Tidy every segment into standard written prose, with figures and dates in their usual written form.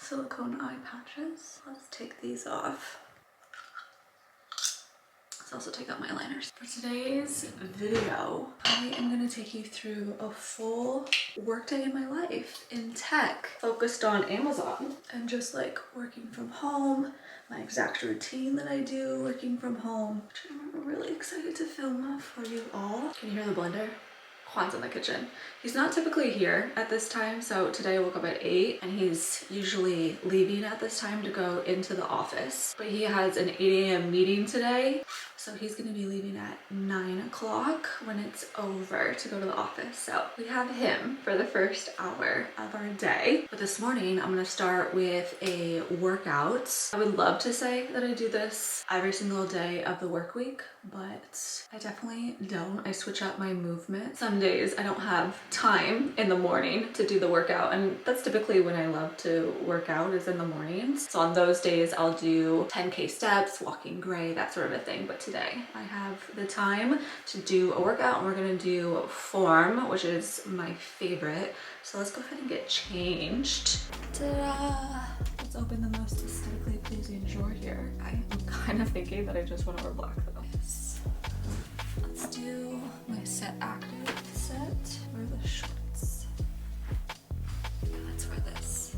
silicone eye patches. Let's take these off. Let's also take out my liners. For today's video, I am gonna take you through a full workday in my life in tech, focused on Amazon and just like working from home, my exact routine that I do working from home, which I'm really excited to film for you all. Can you hear the blender? Juan's in the kitchen. He's not typically here at this time, so today I woke up at 8 and he's usually leaving at this time to go into the office. But he has an 8 a.m. meeting today, so he's gonna be leaving at 9 o'clock when it's over to go to the office. So we have him for the first hour of our day. But this morning I'm gonna start with a workout. I would love to say that I do this every single day of the work week, but I definitely don't. I switch up my movement. Some days I don't have time in the morning to do the workout, and that's typically when I love to work out, is in the mornings. So on those days I'll do 10K steps, walking gray, that sort of a thing. But today I have the time to do a workout and we're gonna do form, which is my favorite. So let's go ahead and get changed. Ta-da! Let's open the most aesthetically pleasing drawer here. I'm kind of thinking that I just want to wear black though. Yes. Let's do my set active set. Wear the shorts. Yeah, let's wear this.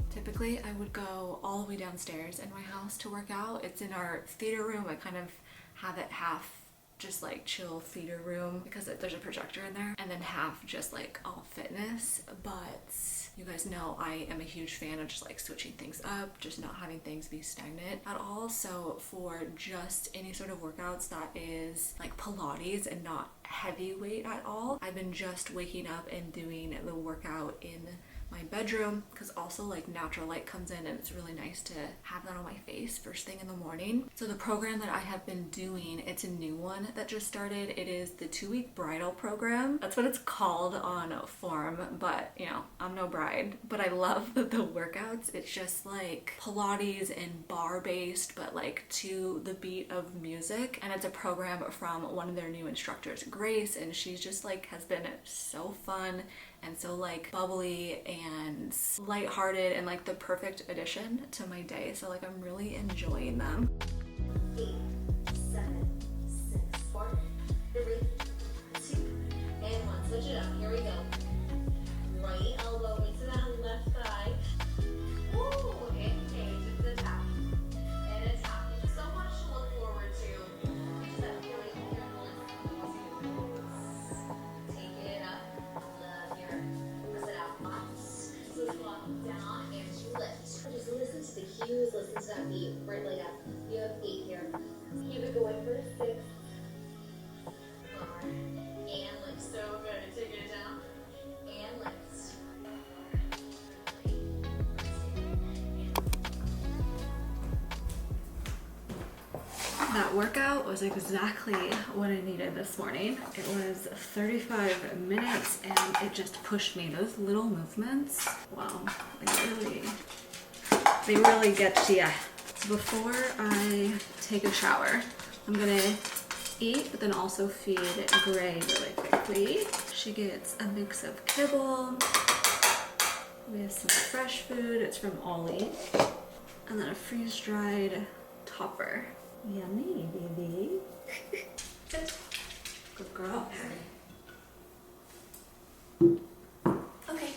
Typically, I would go all the way downstairs in my house to work out. It's in our theater room. I kind of have it half just like chill theater room because there's a projector in there, and then half just like all fitness. But you guys know I am a huge fan of just like switching things up, just not having things be stagnant at all. So for just any sort of workouts that is like Pilates and not heavy weight at all, I've been just waking up and doing the workout in my bedroom, because also like natural light comes in and it's really nice to have that on my face first thing in the morning. So the program that I have been doing, it's a new one that just started. It is the 2-week bridal program. That's what it's called on form, but you know, I'm no bride, but I love the workouts. It's just like Pilates and bar based, but like to the beat of music. And it's a program from one of their new instructors, Grace, and she's just like has been so fun and so like bubbly and lighthearted and like the perfect addition to my day. So like I'm really enjoying them. 8, 7, 6, 4, 3, 2, and 1. Switch it up. Here we go. Right elbow into that left thigh. Woo! Engage at the top. And a tap. So much to look forward to. Just that feeling in your glutes. Take it up. Love here. Press it out. Once. So squat down and lift. Just listen to the cues. Listen to that beat. Right leg up. You have 8 here. Keep it going for 6. And lift. So good. Take it down. And lift. That workout was exactly what I needed this morning. It was 35 minutes and it just pushed me. Those little movements, wow, they really get to you. So before I take a shower, I'm gonna eat, but then also feed Gray really quickly. She gets a mix of kibble with some fresh food. It's from Ollie. And then a freeze-dried topper. Yummy, baby. Good girl. Okay.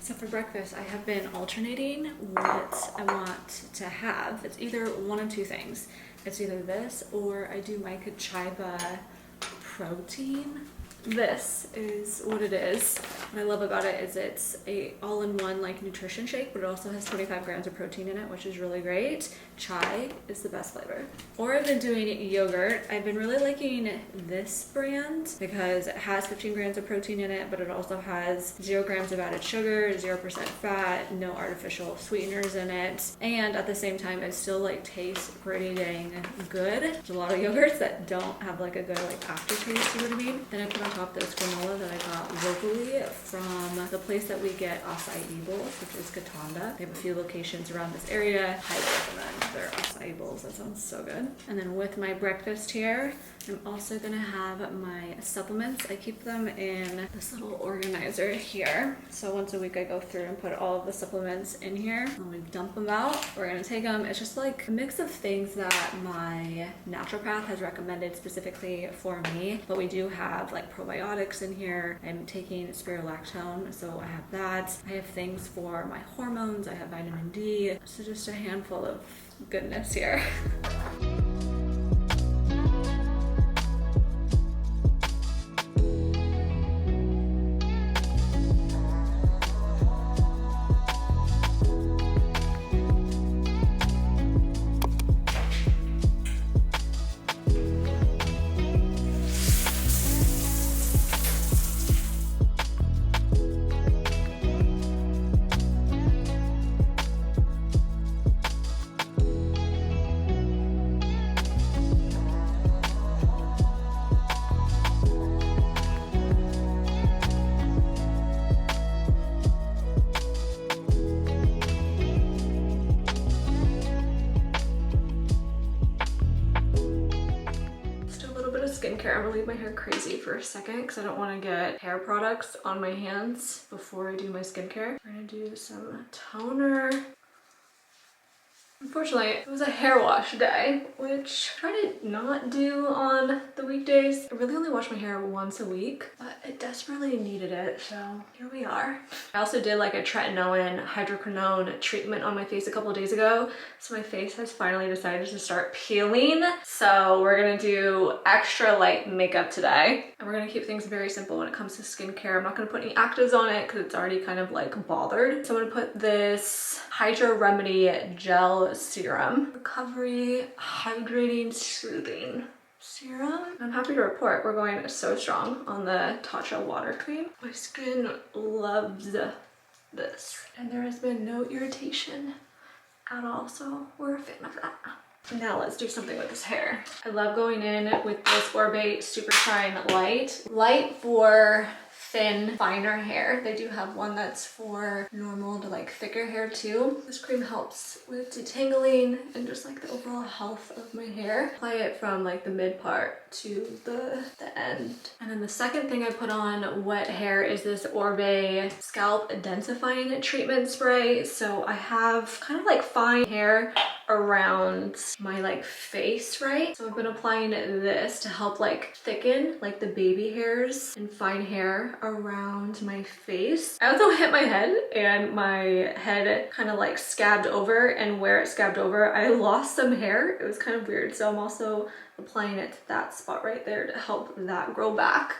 So for breakfast, I have been alternating what I want to have. It's either one of two things. It's either this or I do my Kachaiba protein. This is what it is. What I love about it is it's a all-in-one like nutrition shake, but it also has 25 grams of protein in it, which is really great. Chai is the best flavor. Or I've been doing yogurt. I've been really liking this brand because it has 15 grams of protein in it, but it also has 0 grams of added sugar, 0% fat, no artificial sweeteners in it. And at the same time, it still like tastes pretty dang good. There's a lot of yogurts that don't have like a good like aftertaste, you know what I mean? Then I put on top this granola that I got locally from the place that we get acai bowls, which is Katanda. They have a few locations around this area. Highly recommend their acai acai bowls. That sounds so good. And then with my breakfast here, I'm also gonna have my supplements. I keep them in this little organizer here. So once a week I go through and put all of the supplements in here. When we dump them out, we're gonna take them. It's just like a mix of things that my naturopath has recommended specifically for me. But we do have like probiotics in here. I'm taking spirulactone, so I have that. I have things for my hormones. I have vitamin D. So just a handful of goodness here. Skincare. I'm gonna leave my hair crazy for a second because I don't want to get hair products on my hands before I do my skincare. We're gonna do some toner. Unfortunately, it was a hair wash day, which I try to not do on the weekdays. I really only wash my hair once a week, but it desperately needed it, so here we are. I also did like a tretinoin hydroquinone treatment on my face a couple of days ago, so my face has finally decided to start peeling. So we're gonna do extra light makeup today, and we're gonna keep things very simple when it comes to skincare. I'm not gonna put any actives on it because it's already kind of like bothered. So I'm gonna put this Hydro Remedy Gel Serum. Recovery Hydrating Soothing Serum. I'm happy to report we're going so strong on the Tatcha Water Cream. My skin loves this. And there has been no irritation at all, so we're a fan of that. Now let's do something with this hair. I love going in with this Orbe Super Shine Light. Light for thin, finer hair. They do have one that's for normal to like thicker hair too. This cream helps with detangling and just like the overall health of my hair. Apply it from like the mid part to the end. And then the second thing I put on wet hair is this Orbe Scalp Densifying Treatment Spray. So I have kind of like fine hair around my like face, right? So I've been applying this to help like thicken like the baby hairs and fine hair around my face. I also hit my head and my head kind of like scabbed over, and where it scabbed over I lost some hair. It was kind of weird, so I'm also applying it to that spot right there to help that grow back.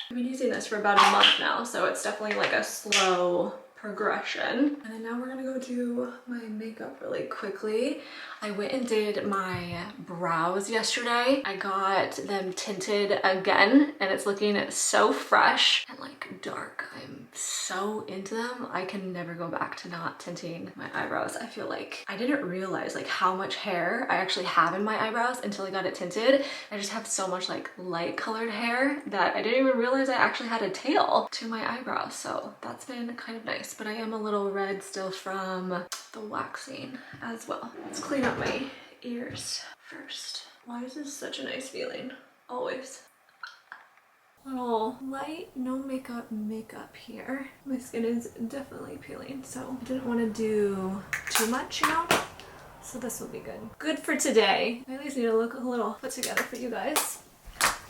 I've been using this for about a month now, so it's definitely like a slow progression. And then now we're gonna go do my makeup really quickly. I went and did my brows yesterday. I got them tinted again, and it's looking so fresh and like dark. I'm so into them. I can never go back to not tinting my eyebrows. I feel like I didn't realize like how much hair I actually have in my eyebrows until I got it tinted. I just have so much like light colored hair that I didn't even realize I actually had a tail to my eyebrows. So that's been kind of nice, but I am a little red still from the waxing as well. Let's clean up my ears first. Why is this such a nice feeling? Always. Little light, no makeup here. My skin is definitely peeling, so I didn't want to do too much, you know? So this will be good. Good for today. I at least need to look a little put together for you guys.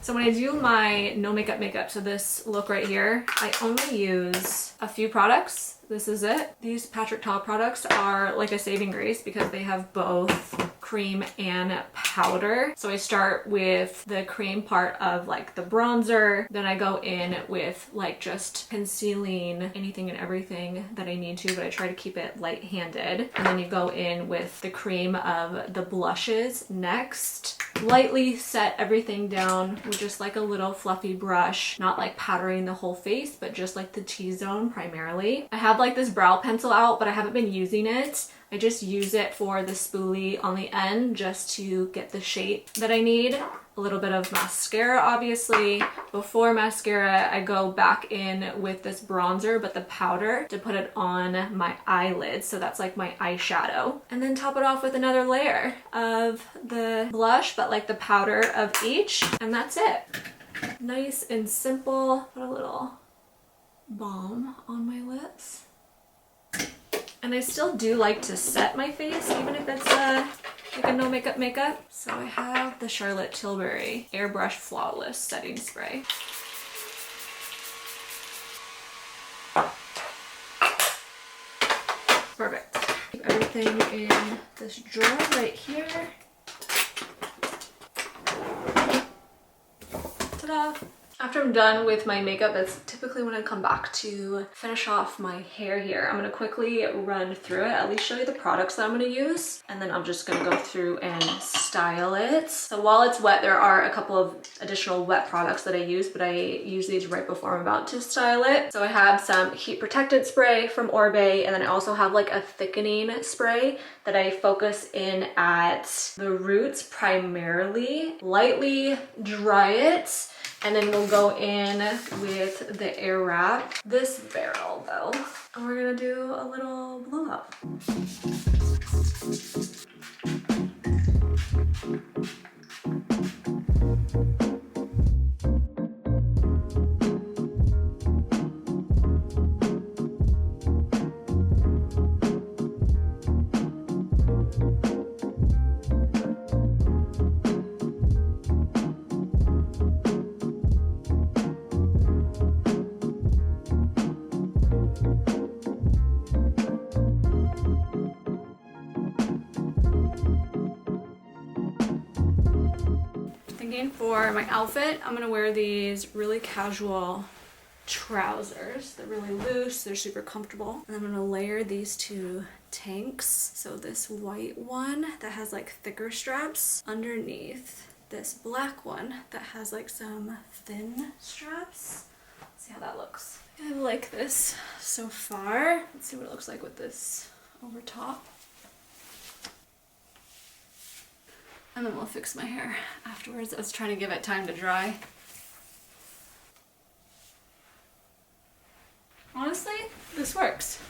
So when I do my no makeup, so this look right here, I only use a few products. This is it. These Patrick Ta products are like a saving grace because they have both cream and powder. So I start with the cream part of like the bronzer, then I go in with like just concealing anything and everything that I need to, but I try to keep it light-handed. And then you go in with the cream of the blushes next. Lightly set everything down with just like a little fluffy brush, not like powdering the whole face, but just like the T-zone primarily. I have like this brow pencil out, but I haven't been using it. I just use it for the spoolie on the end just to get the shape that I need. a little bit of mascara, obviously. Before mascara, I go back in with this bronzer, but the powder, to put it on my eyelids. So that's like my eyeshadow. And then top it off with another layer of the blush, but like the powder of each. And that's it. Nice and simple. Put a little balm on my lips. And I still do like to set my face, even if it's like a no makeup. So I have the Charlotte Tilbury Airbrush Flawless Setting Spray. Perfect. Keep everything in this drawer right here. Ta-da! After I'm done with my makeup, that's typically when I come back to finish off my hair here. I'm gonna quickly run through it, at least show you the products that I'm gonna use, and then I'm just gonna go through and style it. So while it's wet, there are a couple of additional wet products that I use, but I use these right before I'm about to style it. So I have some heat protectant spray from Orbe, and then I also have like a thickening spray that I focus in at the roots primarily, lightly dry it, and then we'll go in with the air wrap. This barrel though, and we're gonna do a little blow up. For my outfit, I'm gonna wear these really casual trousers. They're really loose, they're super comfortable. And I'm gonna layer these two tanks. So this white one that has like thicker straps underneath this black one that has like some thin straps. Let's see how that looks. I like this so far. Let's see what it looks like with this over top. And then we'll fix my hair afterwards. I was trying to give it time to dry. Honestly, this works.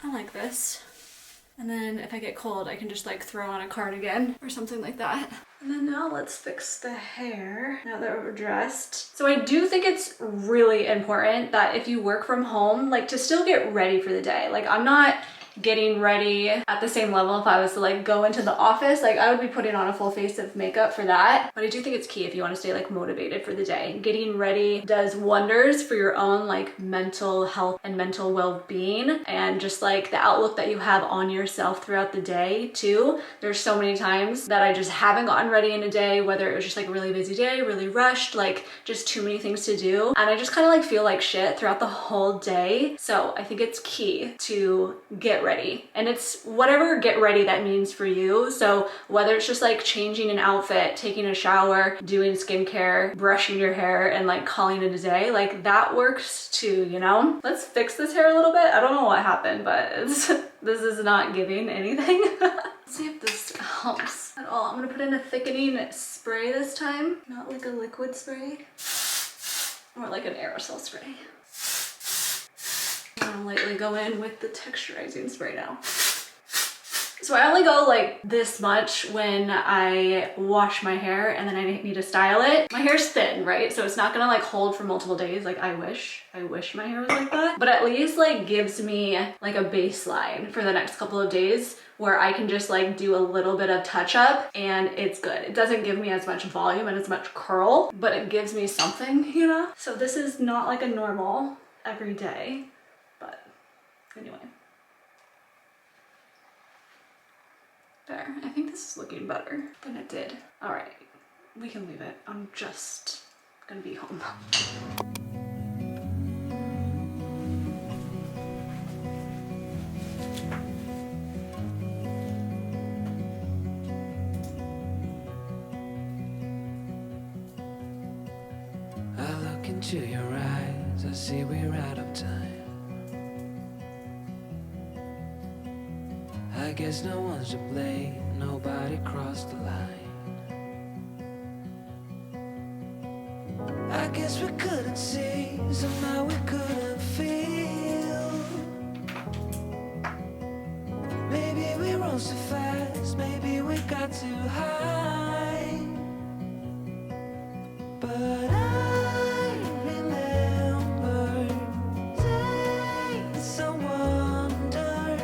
I like this. And then if I get cold, I can just like throw on a cardigan or something like that. And then now let's fix the hair now that we're dressed. So I do think it's really important that if you work from home, like to still get ready for the day. Like I'm not getting ready at the same level if I was to like go into the office. Like I would be putting on a full face of makeup for that. But I do think it's key if you want to stay like motivated for the day. Getting ready does wonders for your own like mental health and mental well-being, and just like the outlook that you have on yourself throughout the day too. There's so many times that I just haven't gotten ready in a day, whether it was just like a really busy day, really rushed, like just too many things to do. And I just kind of like feel like shit throughout the whole day. So I think it's key to get ready, and it's whatever get ready that means for you. So whether it's just like changing an outfit, taking a shower, doing skincare, brushing your hair, and like calling it a day, like that works too, you know? Let's fix this hair a little bit. I don't know what happened, but this is not giving anything. Let's see if this helps at all. I'm gonna put in a thickening spray this time, not like a liquid spray, more like an aerosol spray. I'm gonna lightly go in with the texturizing spray now. So I only go like this much when I wash my hair and then I need to style it. My hair's thin, right? So it's not gonna like hold for multiple days. Like I wish my hair was like that. But at least like gives me like a baseline for the next couple of days where I can just like do a little bit of touch up and it's good. It doesn't give me as much volume and as much curl, but it gives me something, you know? So this is not like a normal everyday. But anyway, there. I think this is looking better than it did. All right, we can leave it. I'm just gonna be home. I look into your eyes, I see we're out of time. I guess no one's to blame, nobody crossed the line. see, somehow we couldn't feel. Maybe we rose too fast, maybe we got too high. But I remember days I wonder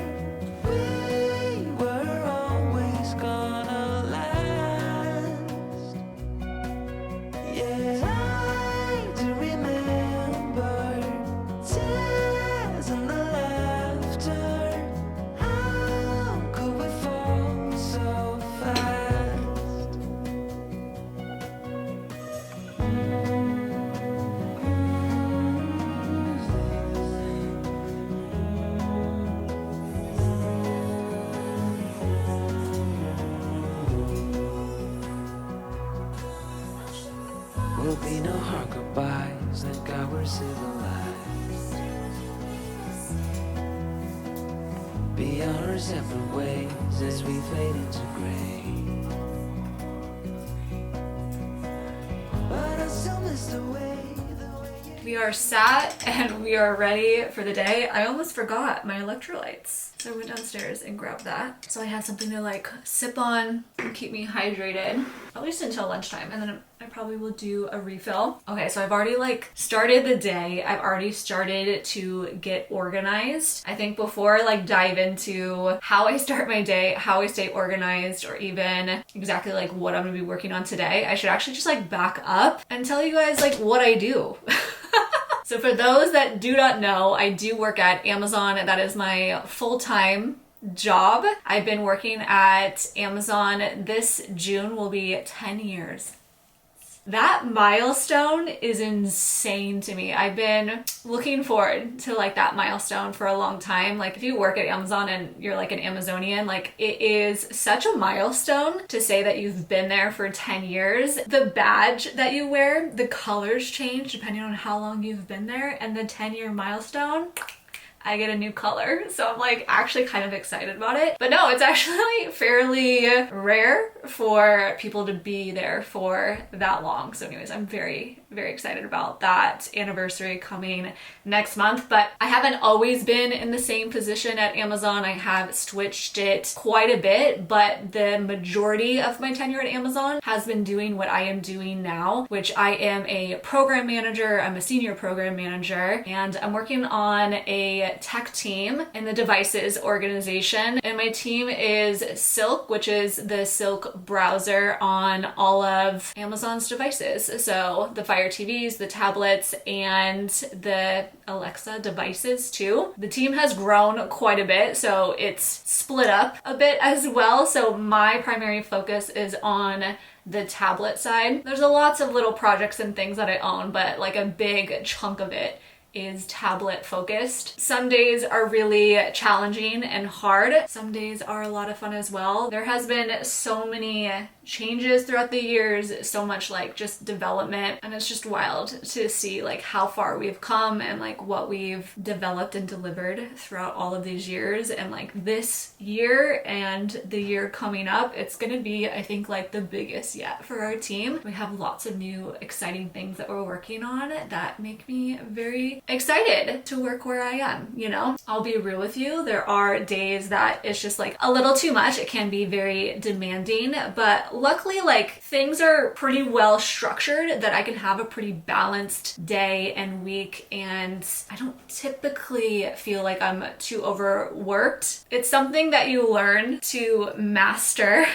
we were always gonna last. Yeah, I do remember tears and the laughter. How could we fall so fast? Will be no hard goodbyes, thank God we're civilized. Be on our separate ways as we fade into gray. But I still miss the way you... We are sat and we are ready for the day. I almost forgot my electrolytes. So I went downstairs and grabbed that. So I had something to like sip on and keep me hydrated, at least until lunchtime. And then I probably will do a refill. Okay, so I've already like started the day. I've already started to get organized. I think before I like dive into how I start my day, how I stay organized, or even exactly like what I'm gonna be working on today, I should actually just like back up and tell you guys like what I do. So for those that do not know, I do work at Amazon. That is my full-time job. I've been working at Amazon. This June will be 10 years. That milestone is insane to me. I've been looking forward to like that milestone for a long time. Like if you work at Amazon and you're like an Amazonian, like it is such a milestone to say that you've been there for 10 years. The badge that you wear, the colors change depending on how long you've been there, and the 10-year milestone, I get a new color. So I'm like actually kind of excited about it. But no, it's actually fairly rare for people to be there for that long. So anyways, I'm very, very excited about that anniversary coming next month. But I haven't always been in the same position at Amazon. I have switched it quite a bit, but the majority of my tenure at Amazon has been doing what I am doing now, which I am a program manager. I'm a senior program manager, and I'm working on a tech team in the devices organization. And my team is Silk, which is the Silk browser on all of Amazon's devices. So the Fire TVs, the tablets, and the Alexa devices too. The team has grown quite a bit, so it's split up a bit as well. So my primary focus is on the tablet side. There's lots of little projects and things that I own, but like a big chunk of it is tablet focused. Some days are really challenging and hard. Some days are a lot of fun as well. There has been so many changes throughout the years, so much like just development, and it's just wild to see like how far we've come and like what we've developed and delivered throughout all of these years. And like this year and the year coming up, it's gonna be, I think, like the biggest yet for our team. We have lots of new exciting things that we're working on that make me very excited to work where I am, you know? I'll be real with you, there are days that it's just like a little too much. It can be very demanding, but luckily like things are pretty well structured that I can have a pretty balanced day and week, and I don't typically feel like I'm too overworked. It's something that you learn to master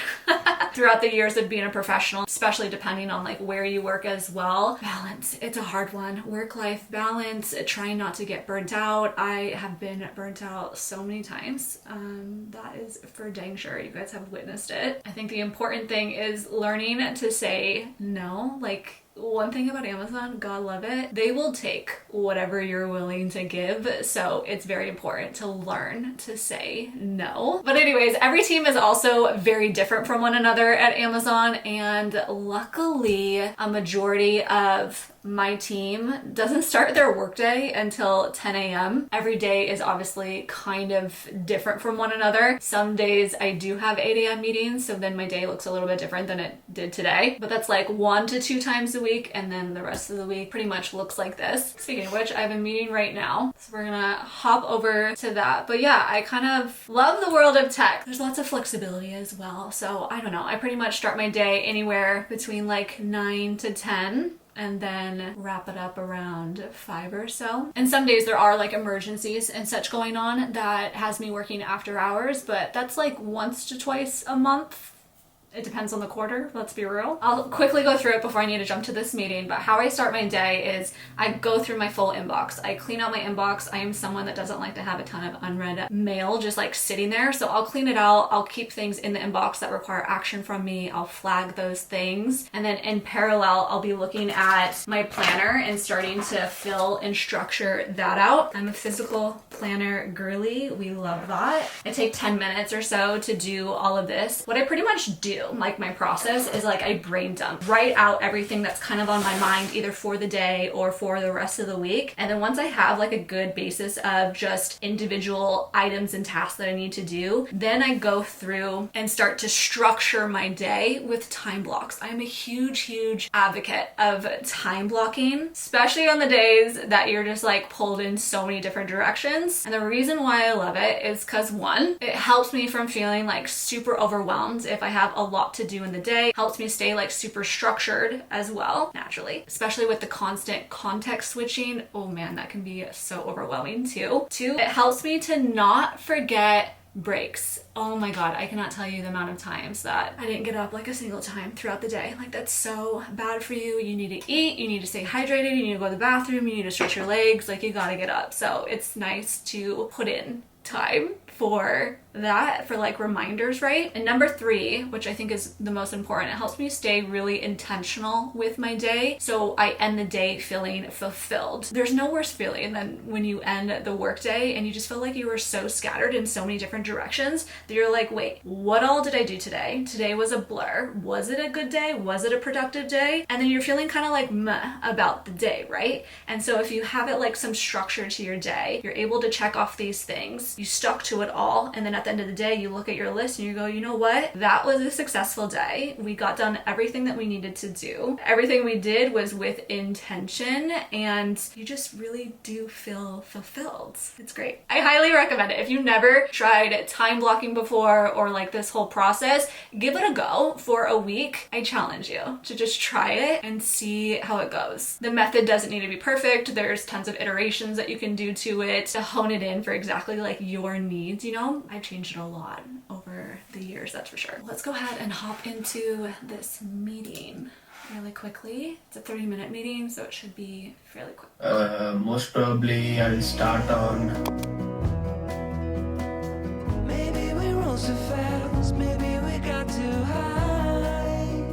throughout the years of being a professional, especially depending on like where you work as well. Balance, it's a hard one. Work-life balance, trying not to get burnt out. I have been burnt out so many times. That is for dang sure. You guys have witnessed it. I think the important thing is learning to say no. Like, one thing about Amazon, God love it, they will take whatever you're willing to give. So it's very important to learn to say no. But anyways, every team is also very different from one another at Amazon, and luckily a majority of my team doesn't start their workday until 10 a.m. Every day is obviously kind of different from one another. Some days I do have 8 a.m. meetings, so then my day looks a little bit different than it did today. But that's like 1 to 2 times a week week, and then the rest of the week pretty much looks like this. Speaking of which, I have a meeting right now, so we're gonna hop over to that. But yeah, I kind of love the world of tech. There's lots of flexibility as well, so I don't know. I pretty much start my day anywhere between like 9 to 10 and then wrap it up around 5 or so. And some days there are like emergencies and such going on that has me working after hours, but that's like once to twice a month. It depends on the quarter, let's be real. I'll quickly go through it before I need to jump to this meeting, but how I start my day is I go through my full inbox. I clean out my inbox. I am someone that doesn't like to have a ton of unread mail just like sitting there, so I'll clean it out. I'll keep things in the inbox that require action from me. I'll flag those things, and then in parallel, I'll be looking at my planner and starting to fill and structure that out. I'm a physical planner girly. We love that. I take 10 minutes or so to do all of this. What I pretty much do, like my process, is like I brain dump, write out everything that's kind of on my mind either for the day or for the rest of the week. And then once I have like a good basis of just individual items and tasks that I need to do, then I go through and start to structure my day with time blocks. I'm a huge advocate of time blocking, especially on the days that you're just like pulled in so many different directions. And the reason why I love it is because one, it helps me from feeling like super overwhelmed if I have a lot to do in the day, helps me stay like super structured as well, naturally, especially with the constant context switching. Oh man, that can be so overwhelming too. Two, it helps me to not forget breaks. Oh my god, I cannot tell you the amount of times that I didn't get up like a single time throughout the day. Like, that's so bad for you. You need to eat, you need to stay hydrated, you need to go to the bathroom, you need to stretch your legs, like you gotta get up. So it's nice to put in time for that, for like reminders, right? And number 3, which I think is the most important, it helps me stay really intentional with my day, so I end the day feeling fulfilled. There's no worse feeling than when you end the workday and you just feel like you were so scattered in so many different directions that you're like, wait, what all did I do today? Today was a blur. Was it a good day? Was it a productive day? And then you're feeling kind of like meh about the day, right? And so if you have it like some structure to your day, you're able to check off these things, you stuck to it all, and then at the end of the day you look at your list and you go, you know what, that was a successful day. We got done everything that we needed to do. Everything we did was with intention, and you just really do feel fulfilled. It's great. I highly recommend it. If you've never tried time blocking before or like this whole process, give it a go for a week. I challenge you to just try it and see how it goes. The method doesn't need to be perfect. There's tons of iterations that you can do to it to hone it in for exactly like your needs, you know? I've changed it a lot over the years, that's for sure. Let's go ahead and hop into this meeting really quickly. It's a 30-minute meeting, so it should be fairly quick. Most probably I'll start on. Maybe we roll so fast, maybe we got too high.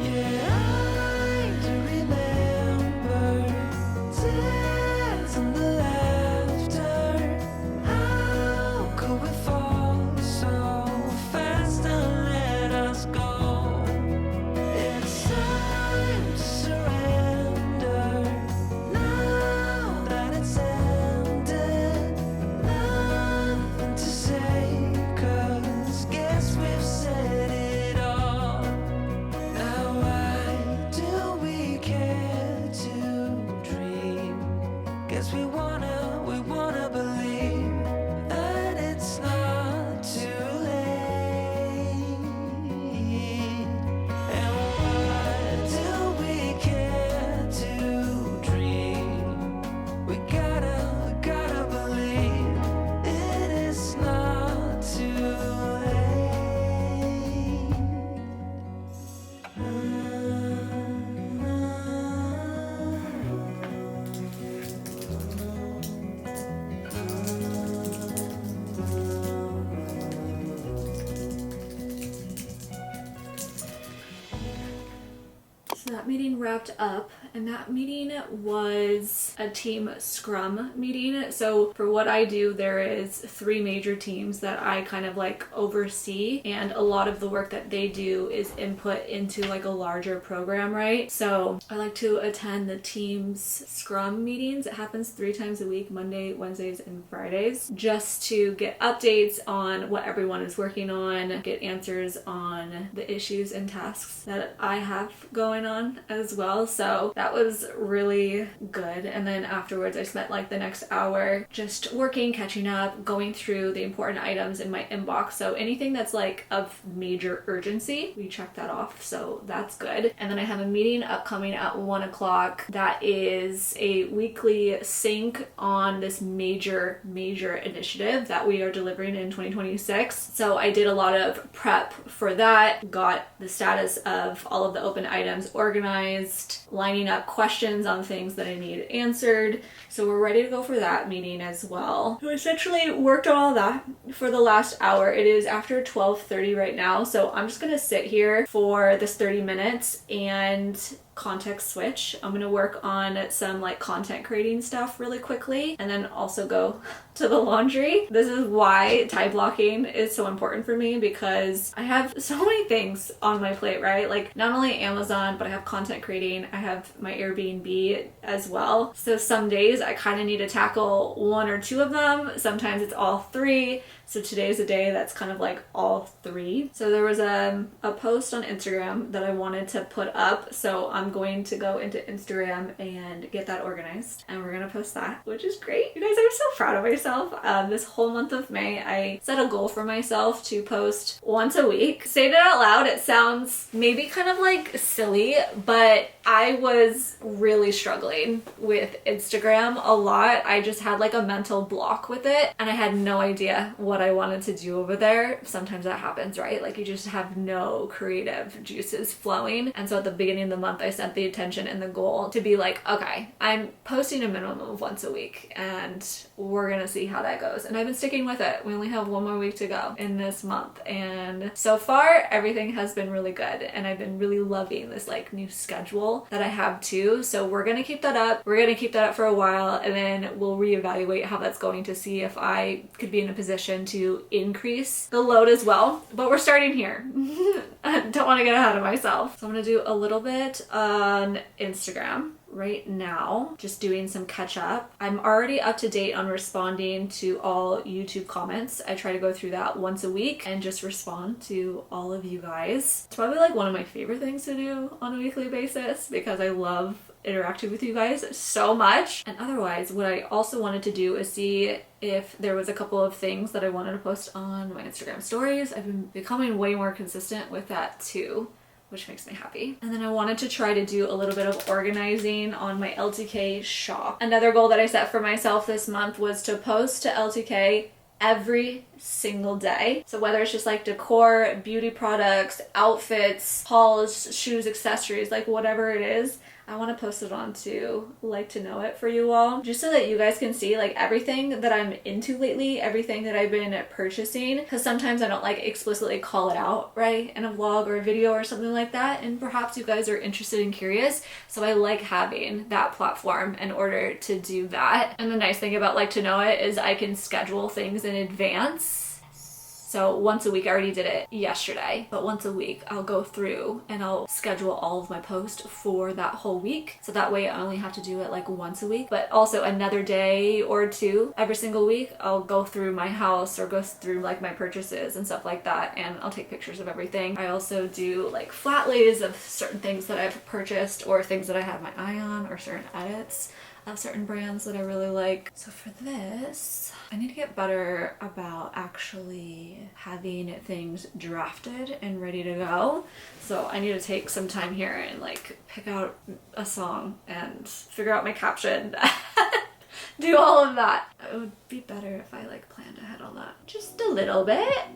Yeah, I do remember tears and the laughter. How could we fall so fast and let us go? It's time to surrender now that it's ended. that meeting wrapped up, and that meeting was a team scrum meeting. So for what I do, there is 3 major teams that I kind of like oversee, and a lot of the work that they do is input into like a larger program, right? So I like to attend the team's scrum meetings. It happens 3 times a week, Monday, Wednesdays, and Fridays, just to get updates on what everyone is working on, get answers on the issues and tasks that I have going on as well. So that was really good. And then afterwards I spent like the next hour just working, catching up, going through the important items in my inbox. So anything that's like of major urgency, we check that off. So that's good. And then I have a meeting upcoming at 1 o'clock that is a weekly sync on this major initiative that we are delivering in 2026. So I did a lot of prep for that, got the status of all of the open items organized, lining up questions on things that I need answered. So we're ready to go for that meeting as well. So essentially worked on all that for the last hour. It is after 12:30 right now, so I'm just gonna sit here for this 30 minutes and context switch. I'm gonna work on some like content creating stuff really quickly, and then also go to the laundry. This is why time blocking is so important for me, because I have so many things on my plate, right? Like not only Amazon, but I have content creating, I have my Airbnb as well. So some days I kind of need to tackle 1 or 2 of them. Sometimes it's all 3. So today's a day that's kind of like all 3. So there was a post on Instagram that I wanted to put up. So I'm going to go into Instagram and get that organized. And we're going to post that, which is great. You guys, I'm so proud of myself. This whole month of May, I set a goal for myself to post once a week. Saying it out loud, it sounds maybe kind of like silly, but I was really struggling with Instagram a lot. I just had like a mental block with it, and I had no idea what I wanted to do over there. Sometimes that happens, right? Like you just have no creative juices flowing. And so at the beginning of the month, I set the intention and the goal to be like, okay, I'm posting a minimum of once a week, and we're gonna see how that goes. And I've been sticking with it. We only have 1 more week to go in this month, and so far everything has been really good, and I've been really loving this like new schedule that I have too. So we're gonna keep that up. We're gonna keep that up for a while, and then we'll reevaluate how that's going to see if I could be in a position to increase the load as well. But we're starting here. I don't want to get ahead of myself. So I'm gonna do a little bit on Instagram right now, just doing some catch up. I'm already up to date on responding to all YouTube comments. I try to go through that once a week and just respond to all of you guys. It's probably like one of my favorite things to do on a weekly basis, because I love interacting with you guys so much. And otherwise, what I also wanted to do is see if there was a couple of things that I wanted to post on my Instagram stories. I've been becoming way more consistent with that too, which makes me happy. And then I wanted to try to do a little bit of organizing on my LTK shop. Another goal that I set for myself this month was to post to LTK every single day. So whether it's just like decor, beauty products, outfits, hauls, shoes, accessories, like whatever it is, I want to post it on to Like to Know It for you all, just so that you guys can see like everything that I'm into lately, everything that I've been purchasing, because sometimes I don't like explicitly call it out, right, in a vlog or a video or something like that, and perhaps you guys are interested and curious, so I like having that platform in order to do that. And the nice thing about Like to Know It is I can schedule things in advance. So once a week, I already did it yesterday, but once a week I'll go through and I'll schedule all of my posts for that whole week. So that way I only have to do it like once a week, but also another day or 2 every single week, I'll go through my house or go through like my purchases and stuff like that, and I'll take pictures of everything. I also do like flat lays of certain things that I've purchased or things that I have my eye on, or certain edits of certain brands that I really like. So for this, I need to get better about actually having things drafted and ready to go. So I need to take some time here and like pick out a song and figure out my caption. Do all of that. It would be better if I like planned ahead on that just a little bit.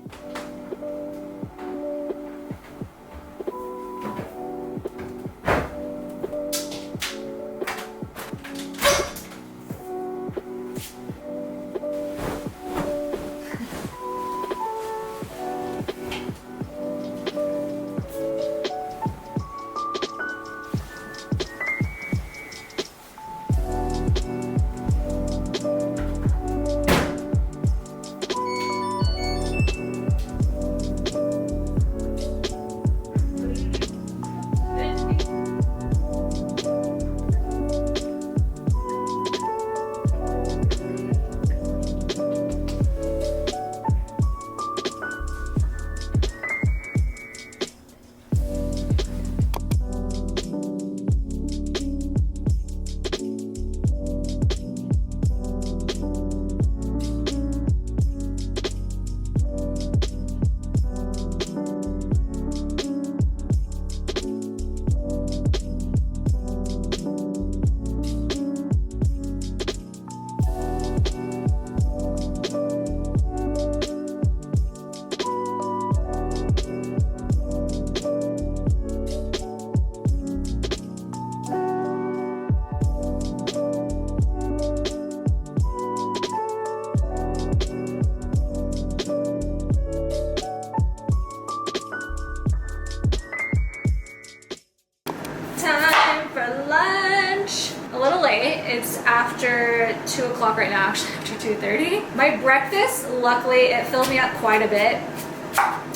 o'clock right now, actually after 2:30. My breakfast, luckily, it filled me up quite a bit.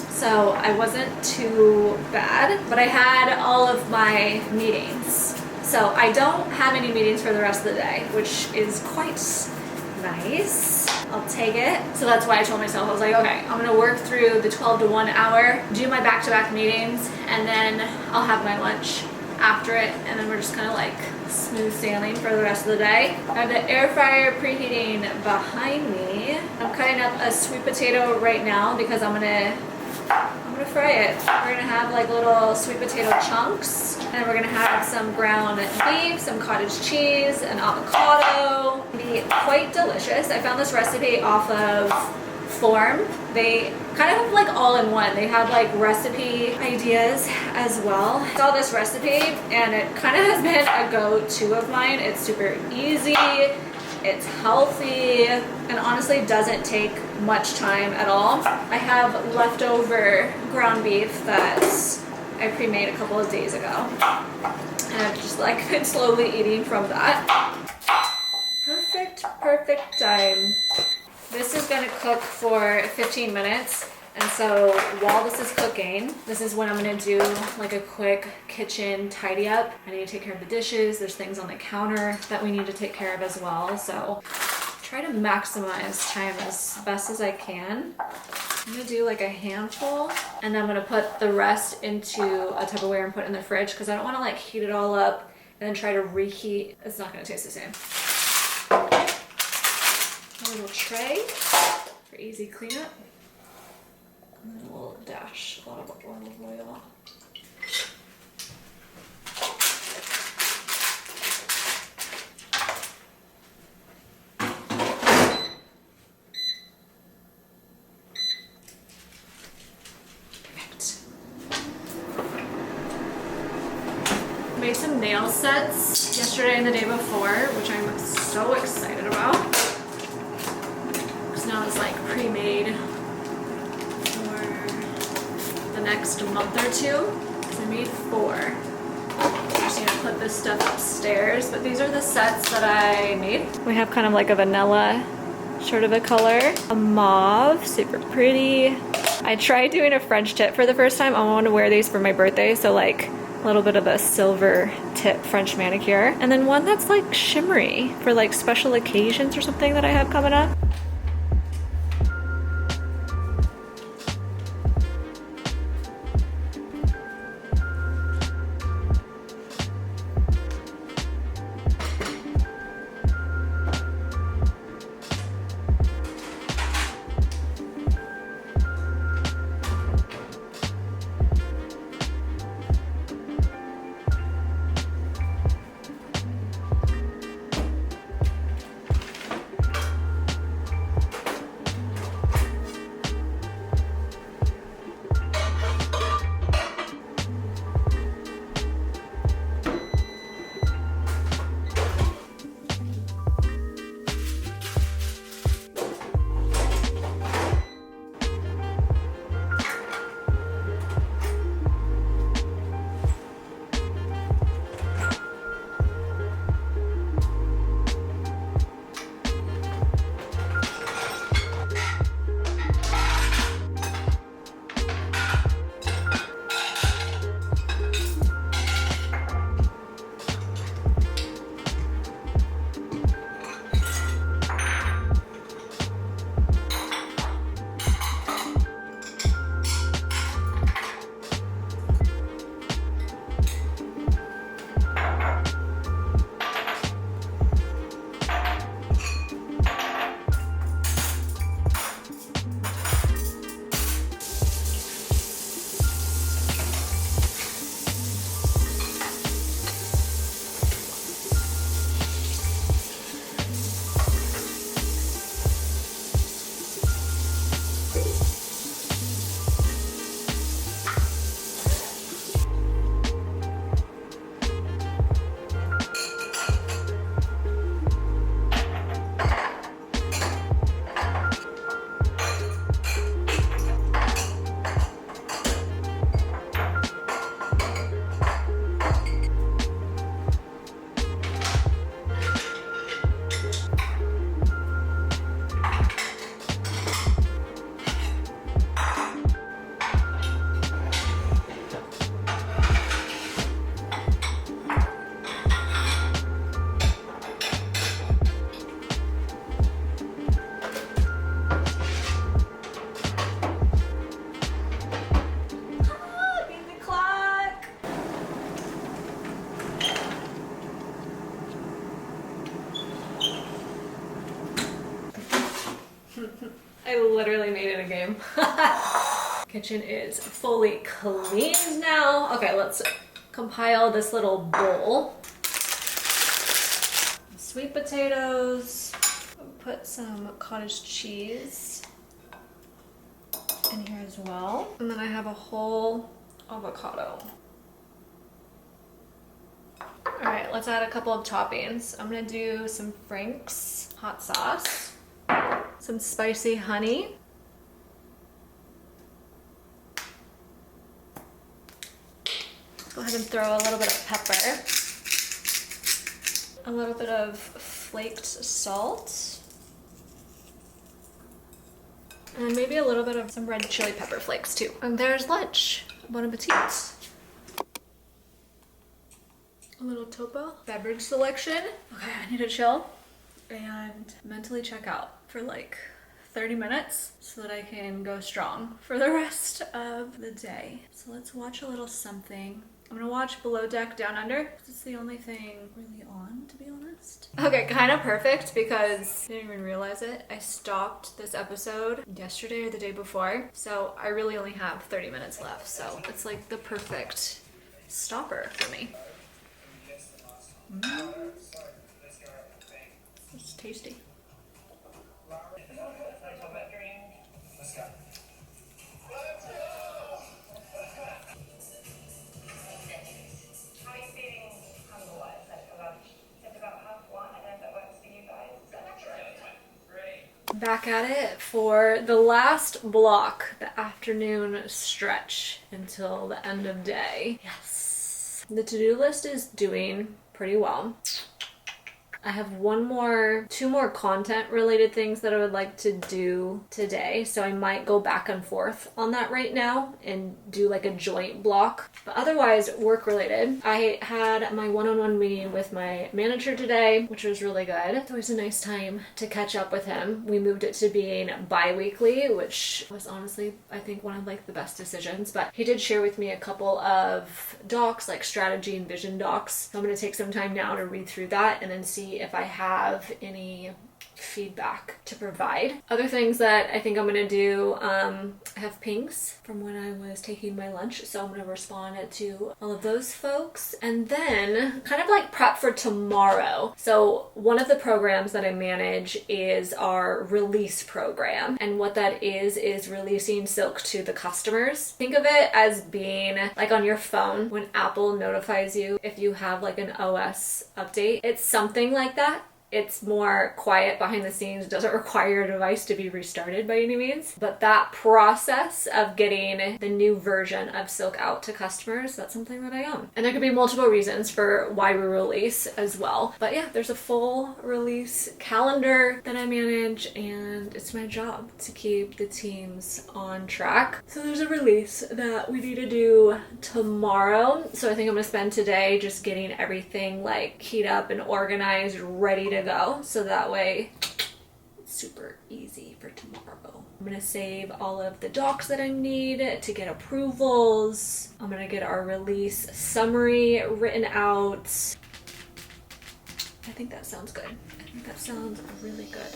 So I wasn't too bad, but I had all of my meetings. So I don't have any meetings for the rest of the day, which is quite nice. I'll take it. So that's why I told myself, I was like, okay, I'm gonna work through the 12 to 1 hour, do my back-to-back meetings, and then I'll have my lunch after it, and then we're just kind of like smooth sailing for the rest of the day. I have the air fryer preheating behind me. I'm cutting up a sweet potato right now because I'm gonna fry it. We're gonna have like little sweet potato chunks, and we're gonna have some ground beef, some cottage cheese, an avocado. It'll be quite delicious. I found this recipe off of Form. They kind of have like all in one. They have like recipe ideas as well. I saw this recipe and it kind of has been a go-to of mine. It's super easy, it's healthy, and honestly doesn't take much time at all. I have leftover ground beef that I pre-made a couple of days ago, and I've just like been slowly eating from that. Perfect time. This is gonna cook for 15 minutes, and so while this is cooking, this is when I'm gonna do like a quick kitchen tidy up. I need to take care of the dishes. There's things on the counter that we need to take care of as well. So try to maximize time as best as I can. I'm gonna do like a handful, and then I'm gonna put the rest into a Tupperware and put it in the fridge because I don't wanna like heat it all up and then try to reheat. It's not gonna taste the same. A little tray for easy cleanup. And then a little dash, a lot of olive oil. Perfect. Made some nail sets yesterday and the day before, which I'm so excited about. Now it's like pre-made for the next month or two. So I made 4. I'm just gonna put this stuff upstairs, but these are the sets that I made. We have kind of like a vanilla sort of a color, a mauve, super pretty. I tried doing a French tip for the first time. I want to wear these for my birthday, so like a little bit of a silver tip French manicure. And then one that's like shimmery for like special occasions or something that I have coming up. I literally made it a game. Kitchen is fully cleaned now. Okay, let's compile this little bowl. Sweet potatoes. Put some cottage cheese in here as well. And then I have a whole avocado. All right, let's add a couple of toppings. I'm gonna do some Frank's hot sauce, some spicy honey, go ahead and throw a little bit of pepper, a little bit of flaked salt, and maybe a little bit of some red chili pepper flakes too. And there's lunch. Bon appetit. A little topo beverage selection. Okay, I need to chill and mentally check out for like 30 minutes so that I can go strong for the rest of the day. So let's watch a little something. I'm gonna watch Below Deck Down Under. It's the only thing really on, to be honest. Okay, kind of perfect because I didn't even realize it. I stopped this episode yesterday or the day before, so I really only have 30 minutes left. So it's like the perfect stopper for me. It's tasty. Back at it for the last block, the afternoon stretch until the end of day. Yes. The to-do list is doing pretty well. I have two more content related things that I would like to do today. So I might go back and forth on that right now and do like a joint block. But otherwise, work related. I had my one-on-one meeting with my manager today, which was really good. It's always a nice time to catch up with him. We moved it to being bi-weekly, which was honestly, I think, one of like the best decisions. But he did share with me a couple of docs, like strategy and vision docs. So I'm going to take some time now to read through that and then see if I have any feedback to provide. Other things that I think I'm gonna do, I have pings from when I was taking my lunch, so I'm gonna respond to all of those folks and then kind of like prep for tomorrow. So one of the programs that I manage is our release program, and what that is releasing silk to the customers. Think of it as being like on your phone when Apple notifies you if you have like an OS update. It's something like that. It's more quiet behind the scenes. It doesn't require your device to be restarted by any means. But that process of getting the new version of Silk out to customers, that's something that I own. And there could be multiple reasons for why we release as well. But yeah, there's a full release calendar that I manage, and it's my job to keep the teams on track. So there's a release that we need to do tomorrow. So I think I'm gonna spend today just getting everything like keyed up and organized, ready to go, so that way it's super easy for tomorrow. I'm gonna save all of the docs that I need to get approvals. I'm gonna get our release summary written out. I think that sounds good. I think that sounds really good.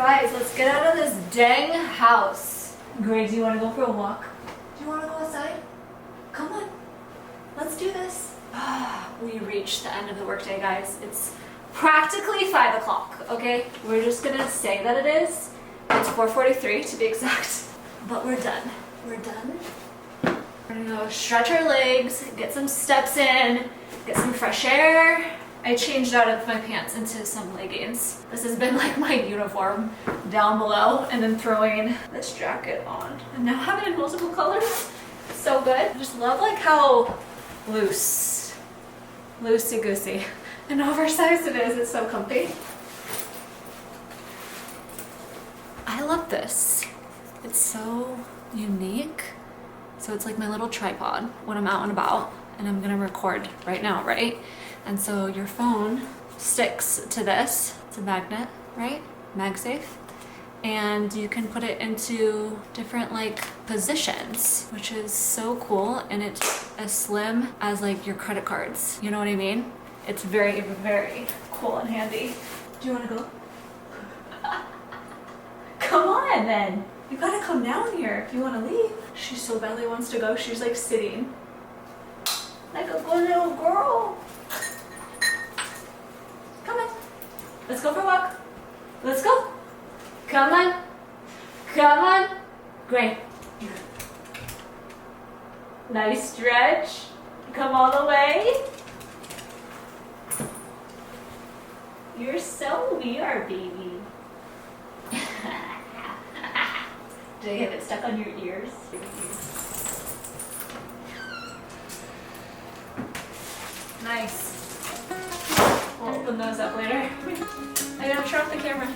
Guys, let's get out of this dang house. Grace, do you want to go for a walk? Do you want to go outside? Come on. Let's do this. We reached the end of the workday, guys. It's practically 5 o'clock, okay? We're just gonna say that it is. It's 4:43 to be exact. But we're done. We're done. We're gonna go stretch our legs, get some steps in, get some fresh air. I changed out of my pants into some leggings. This has been like my uniform down below, and then throwing this jacket on. And now having it in multiple colors. So good. I just love like how loosey goosey and oversized it is. It's so comfy. I love this. It's so unique. So it's like my little tripod when I'm out and about, and I'm gonna record right now, right? And so your phone sticks to this. It's a magnet, right? MagSafe. And you can put it into different like positions, which is so cool. And it's as slim as like your credit cards. You know what I mean? It's very, very cool and handy. Do you wanna go? Come on then. You gotta come down here if you wanna leave. She so badly wants to go. She's like sitting like a good little girl. Come on. Let's go for a walk. Let's go. Come on. Come on. Great. Nice stretch. Come all the way. You're so weird, baby. Did I get it stuck on your ears? Nice. We'll open those up later. I gotta turn off the camera.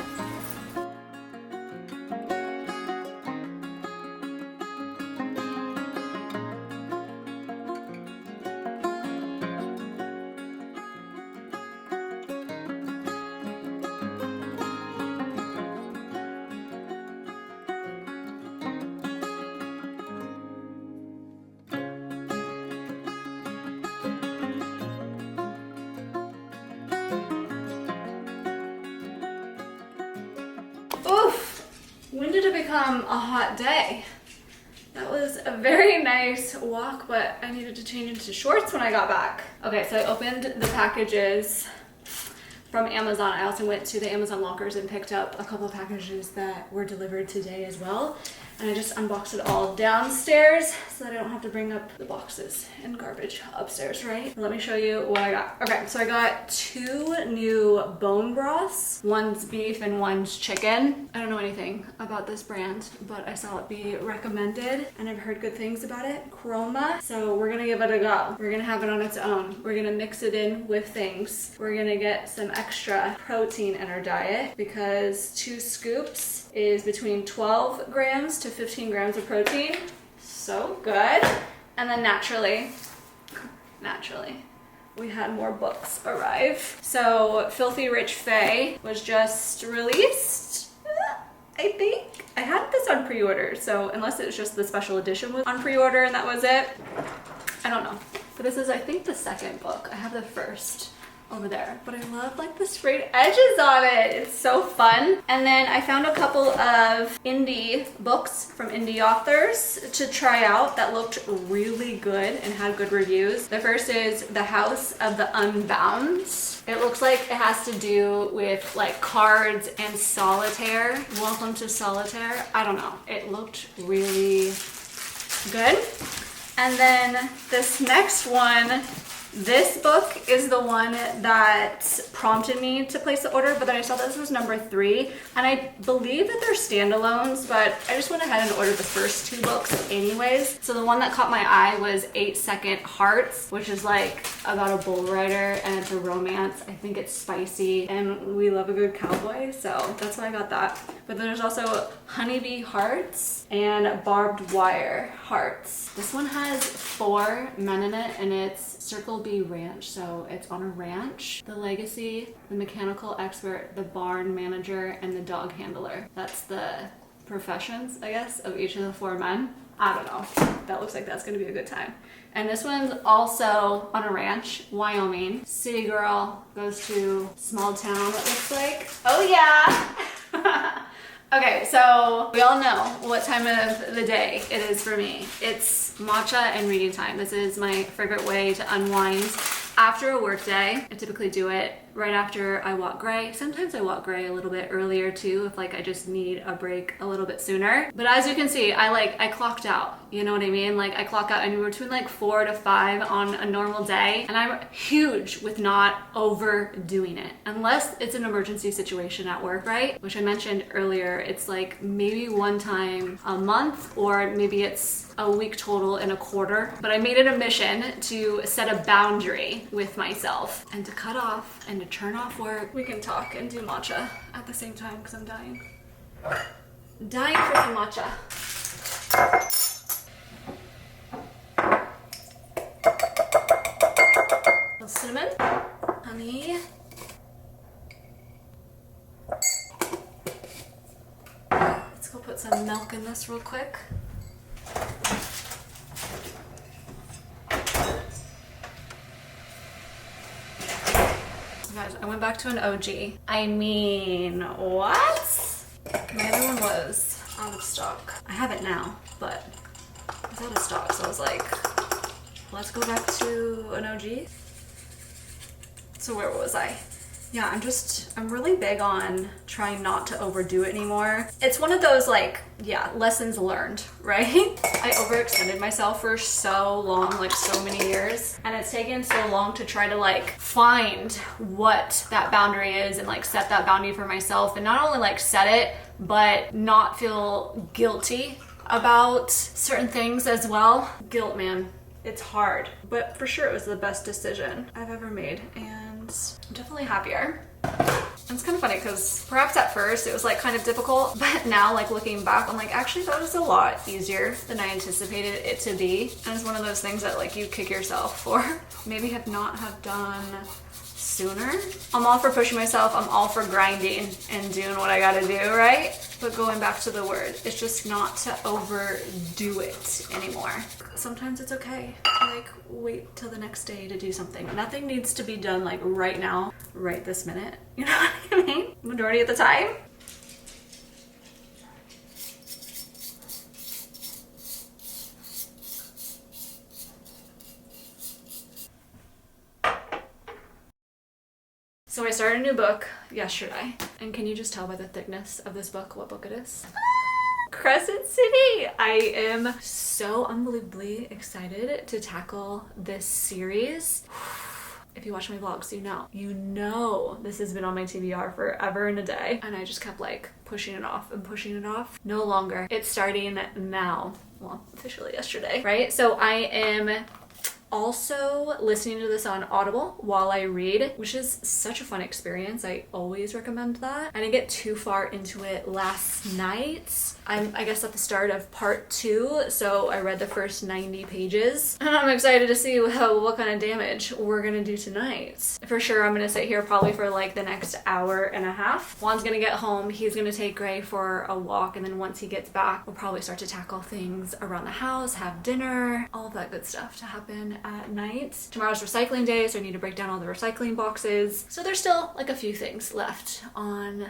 Oof! When did it become a hot day? That was a very nice walk, but I needed to change into shorts when I got back. Okay, so I opened the packages from Amazon. I also went to the Amazon lockers and picked up a couple of packages that were delivered today as well. And I just unboxed it all downstairs so that I don't have to bring up the boxes and garbage upstairs, right? Let me show you what I got. Okay, so I got 2 new bone broths. One's beef and one's chicken. I don't know anything about this brand, but I saw it be recommended and I've heard good things about it. Chroma. So we're gonna give it a go. We're gonna have it on its own. We're gonna mix it in with things. We're gonna get some extra protein in our diet because 2 scoops is between 12 grams to 15 grams of protein. So good. And then naturally, we had more books arrive. So Filthy Rich Fae was just released, I think. I had this on pre-order, so unless it was just the special edition was on pre-order and that was it, I don't know. But this is, I think, the second book. I have the first over there, but I love like the sprayed edges on it. It's so fun. And then I found a couple of indie books from indie authors to try out that looked really good and had good reviews. The first is The House of the Unbound. It looks like it has to do with like cards and solitaire. Welcome to Solitaire. I don't know. It looked really good. And then this next one, this book is the one that prompted me to place the order, but then I saw this was number 3, and I believe that they're standalones, but I just went ahead and ordered the first 2 books anyways. So the one that caught my eye was 8 Second Hearts, which is like about a bull rider and it's a romance. I think it's spicy and we love a good cowboy, so that's why I got that. But then there's also Honeybee Hearts and Barbed Wire Hearts. This one has 4 men in it and it's Circle B Ranch, so it's on a ranch. The legacy, the mechanical expert, the barn manager, and the dog handler. That's the professions, I guess, of each of the 4 men. I don't know. That looks like that's gonna be a good time. And this one's also on a ranch, Wyoming. City girl goes to small town, it looks like. Oh yeah! Okay, so we all know what time of the day it is for me. It's matcha and reading time. This is my favorite way to unwind after a work day. I typically do it right after I walk gray. Sometimes I walk gray a little bit earlier too, if like I just need a break a little bit sooner. But as you can see, I clocked out, you know what I mean? Like I clock out anywhere between like 4 to 5 on a normal day. And I'm huge with not overdoing it, unless it's an emergency situation at work, right? Which I mentioned earlier, it's like maybe one time a month, or maybe it's a week total in a quarter. But I made it a mission to set a boundary with myself and to cut off and to turn off work. We can talk and do matcha at the same time because I'm dying. Dying for some matcha. A little cinnamon, honey. Let's go put some milk in this real quick. Guys, I went back to an OG. I mean, what? My other one was out of stock. I have it now, but it was out of stock. So I was like, let's go back to an OG. So where was I? Yeah, I'm really big on trying not to overdo it anymore. It's one of those like, yeah, lessons learned, right? I overextended myself for so long, like so many years. And it's taken so long to try to like find what that boundary is and like set that boundary for myself. And not only like set it, but not feel guilty about certain things as well. Guilt, man. It's hard, but for sure it was the best decision I've ever made, and I'm definitely happier. And it's kind of funny because perhaps at first it was like kind of difficult, but now like looking back, I'm like, actually that was a lot easier than I anticipated it to be. And it's one of those things that like you kick yourself for. Maybe have not have done sooner. I'm all for pushing myself. I'm all for grinding and doing what I gotta do, right? But going back to the word, it's just not to overdo it anymore. Sometimes it's okay to like wait till the next day to do something. Nothing needs to be done like right now, right this minute. You know what I mean? Majority of the time. So I started a new book yesterday, and can you just tell by the thickness of this book what book it is? Crescent City! I am so unbelievably excited to tackle this series. If you watch my vlogs, you know this has been on my TBR forever and a day, and I just kept like pushing it off and pushing it off. No longer. It's starting now. Well, officially yesterday, right? So I am also listening to this on Audible while I read, which is such a fun experience. I always recommend that. I didn't get too far into it last night. I'm, I guess, at the start of part 2, so I read the first 90 pages. And I'm excited to see what kind of damage we're gonna do tonight. For sure, I'm gonna sit here probably for like the next hour and a half. Juan's gonna get home, he's gonna take Gray for a walk, and then once he gets back, we'll probably start to tackle things around the house, have dinner, all of that good stuff to happen at night. Tomorrow's recycling day, so I need to break down all the recycling boxes. So there's still like a few things left on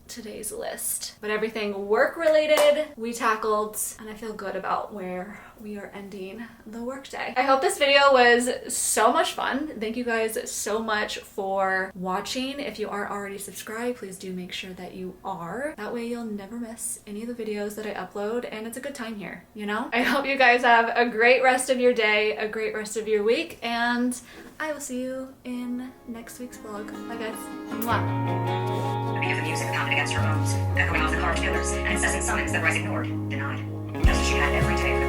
today's list, but everything work related we tackled, and I feel good about where we are ending the workday. I hope this video was so much fun. Thank you guys so much for watching. If you aren't already subscribed, please do make sure that you are. That way you'll never miss any of the videos that I upload, and it's a good time here, you know? I hope you guys have a great rest of your day, a great rest of your week, and I will see you in next week's vlog. Bye guys. Mwah. The beat of the music pounded against her bones, echoing off the carved pillars and incessant summons that Rice ignored, denied. Just as she had every day.